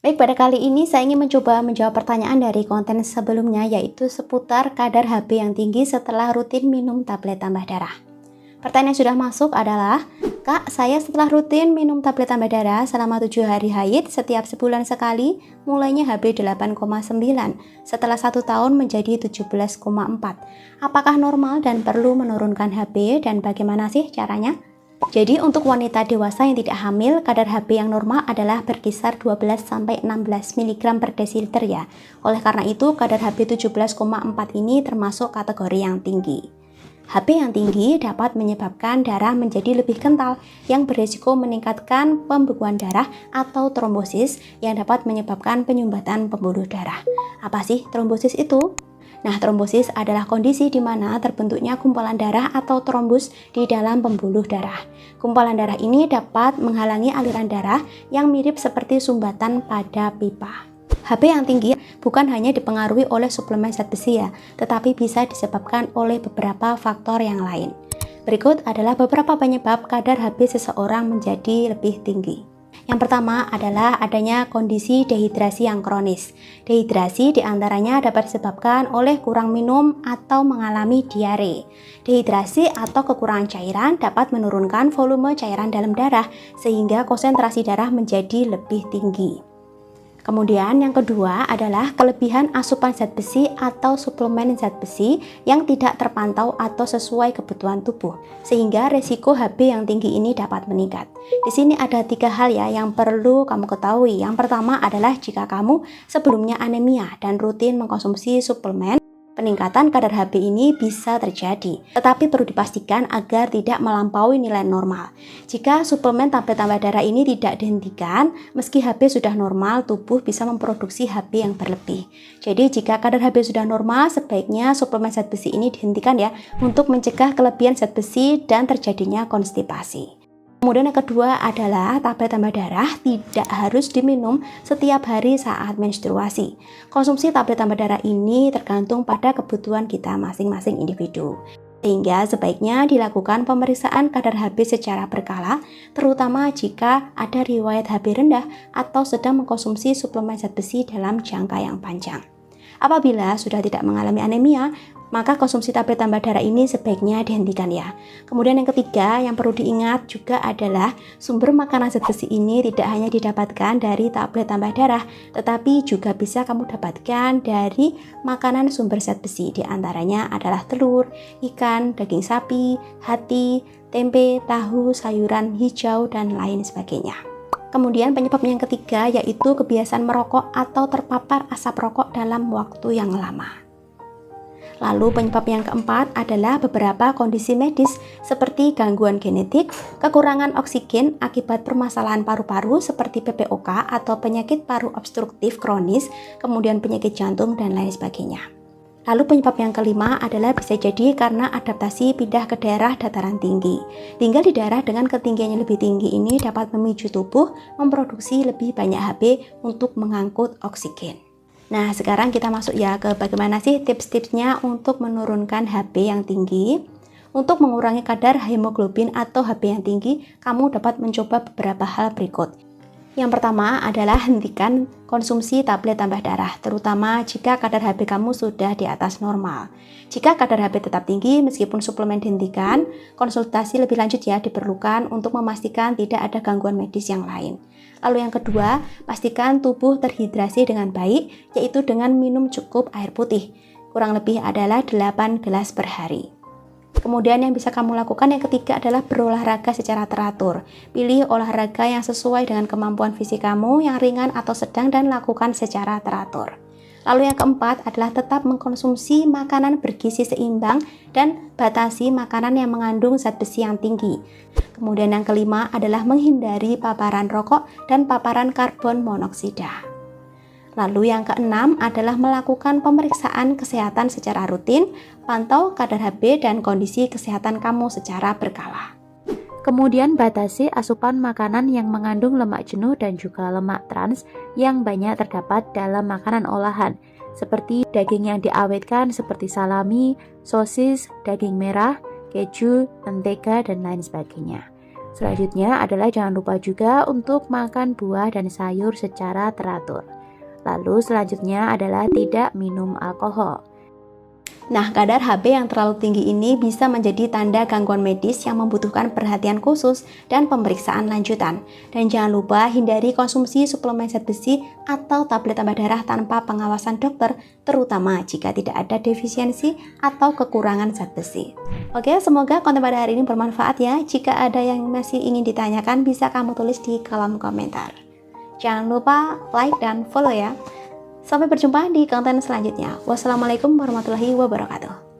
Baik, pada kali ini saya ingin mencoba menjawab pertanyaan dari konten sebelumnya, yaitu seputar kadar HB yang tinggi setelah rutin minum tablet tambah darah. Pertanyaan yang sudah masuk adalah, Kak, saya setelah rutin minum tablet tambah darah selama 7 hari haid setiap sebulan sekali, mulainya HB 8,9, setelah 1 tahun menjadi 17,4. Apakah normal dan perlu menurunkan HB dan bagaimana sih caranya? Jadi untuk wanita dewasa yang tidak hamil, kadar HB yang normal adalah berkisar 12-16 mg per desiliter ya. Oleh karena itu, kadar HB 17,4 ini termasuk kategori yang tinggi. HB yang tinggi dapat menyebabkan darah menjadi lebih kental yang berisiko meningkatkan pembekuan darah atau trombosis yang dapat menyebabkan penyumbatan pembuluh darah. Apa sih trombosis itu? Nah, trombosis adalah kondisi di mana terbentuknya gumpalan darah atau trombus di dalam pembuluh darah. Gumpalan darah ini dapat menghalangi aliran darah yang mirip seperti sumbatan pada pipa. HB yang tinggi bukan hanya dipengaruhi oleh suplemen zat besi ya, tetapi bisa disebabkan oleh beberapa faktor yang lain. Berikut adalah beberapa penyebab kadar HB seseorang menjadi lebih tinggi. Yang pertama adalah adanya kondisi dehidrasi yang kronis. Dehidrasi diantaranya dapat disebabkan oleh kurang minum atau mengalami diare. Dehidrasi atau kekurangan cairan dapat menurunkan volume cairan dalam darah sehingga konsentrasi darah menjadi lebih tinggi. Kemudian yang kedua adalah kelebihan asupan zat besi atau suplemen zat besi yang tidak terpantau atau sesuai kebutuhan tubuh, sehingga resiko HB yang tinggi ini dapat meningkat. Di sini ada 3 hal ya yang perlu kamu ketahui. Yang pertama adalah jika kamu sebelumnya anemia dan rutin mengkonsumsi suplemen, peningkatan kadar HB ini bisa terjadi, tetapi perlu dipastikan agar tidak melampaui nilai normal. Jika suplemen tablet tambah darah ini tidak dihentikan, meski HB sudah normal, tubuh bisa memproduksi HB yang berlebih. Jadi jika kadar HB sudah normal, sebaiknya suplemen zat besi ini dihentikan ya, untuk mencegah kelebihan zat besi dan terjadinya konstipasi. Kemudian yang kedua adalah tablet tambah darah tidak harus diminum setiap hari saat menstruasi. Konsumsi tablet tambah darah ini tergantung pada kebutuhan kita masing-masing individu. Sehingga sebaiknya dilakukan pemeriksaan kadar HB secara berkala, terutama jika ada riwayat HB rendah atau sedang mengkonsumsi suplemen zat besi dalam jangka yang panjang. Apabila sudah tidak mengalami anemia, maka konsumsi tablet tambah darah ini sebaiknya dihentikan ya. Kemudian yang ketiga yang perlu diingat juga adalah sumber makanan zat besi ini tidak hanya didapatkan dari tablet tambah darah, tetapi juga bisa kamu dapatkan dari makanan sumber zat besi. Di antaranya adalah telur, ikan, daging sapi, hati, tempe, tahu, sayuran hijau, dan lain sebagainya. Kemudian penyebab yang ketiga yaitu kebiasaan merokok atau terpapar asap rokok dalam waktu yang lama. Lalu penyebab yang keempat adalah beberapa kondisi medis seperti gangguan genetik, kekurangan oksigen akibat permasalahan paru-paru seperti PPOK atau penyakit paru obstruktif kronis, kemudian penyakit jantung dan lain sebagainya. Lalu penyebab yang kelima adalah bisa jadi karena adaptasi pindah ke daerah dataran tinggi. Tinggal di daerah dengan ketinggian yang lebih tinggi ini dapat memicu tubuh memproduksi lebih banyak HB untuk mengangkut oksigen. Nah, sekarang kita masuk ya ke bagaimana sih tips-tipsnya untuk menurunkan HB yang tinggi. Untuk mengurangi kadar hemoglobin atau HB yang tinggi, kamu dapat mencoba beberapa hal berikut. Yang pertama adalah hentikan konsumsi tablet tambah darah, terutama jika kadar HB kamu sudah di atas normal. Jika kadar HB tetap tinggi meskipun suplemen dihentikan, konsultasi lebih lanjut ya diperlukan untuk memastikan tidak ada gangguan medis yang lain. Lalu yang kedua, pastikan tubuh terhidrasi dengan baik, yaitu dengan minum cukup air putih. Kurang lebih adalah 8 gelas per hari. Kemudian yang bisa kamu lakukan yang ketiga adalah berolahraga secara teratur. Pilih olahraga yang sesuai dengan kemampuan fisik kamu yang ringan atau sedang dan lakukan secara teratur. Lalu yang keempat adalah tetap mengkonsumsi makanan bergizi seimbang dan batasi makanan yang mengandung zat besi yang tinggi. Kemudian yang kelima adalah menghindari paparan rokok dan paparan karbon monoksida. Lalu yang keenam adalah melakukan pemeriksaan kesehatan secara rutin, pantau kadar HB dan kondisi kesehatan kamu secara berkala. Kemudian batasi asupan makanan yang mengandung lemak jenuh dan juga lemak trans yang banyak terdapat dalam makanan olahan, seperti daging yang diawetkan seperti salami, sosis, daging merah, keju, mentega, dan lain sebagainya. Selanjutnya adalah jangan lupa juga untuk makan buah dan sayur secara teratur. Lalu selanjutnya adalah tidak minum alkohol. Nah, kadar HB yang terlalu tinggi ini bisa menjadi tanda gangguan medis yang membutuhkan perhatian khusus dan pemeriksaan lanjutan. Dan jangan lupa hindari konsumsi suplemen zat besi atau tablet tambah darah tanpa pengawasan dokter, terutama jika tidak ada defisiensi atau kekurangan zat besi. Oke, semoga konten pada hari ini bermanfaat ya. Jika ada yang masih ingin ditanyakan, bisa kamu tulis di kolom komentar. Jangan lupa like dan follow ya. Sampai berjumpa di konten selanjutnya. Wassalamualaikum warahmatullahi wabarakatuh.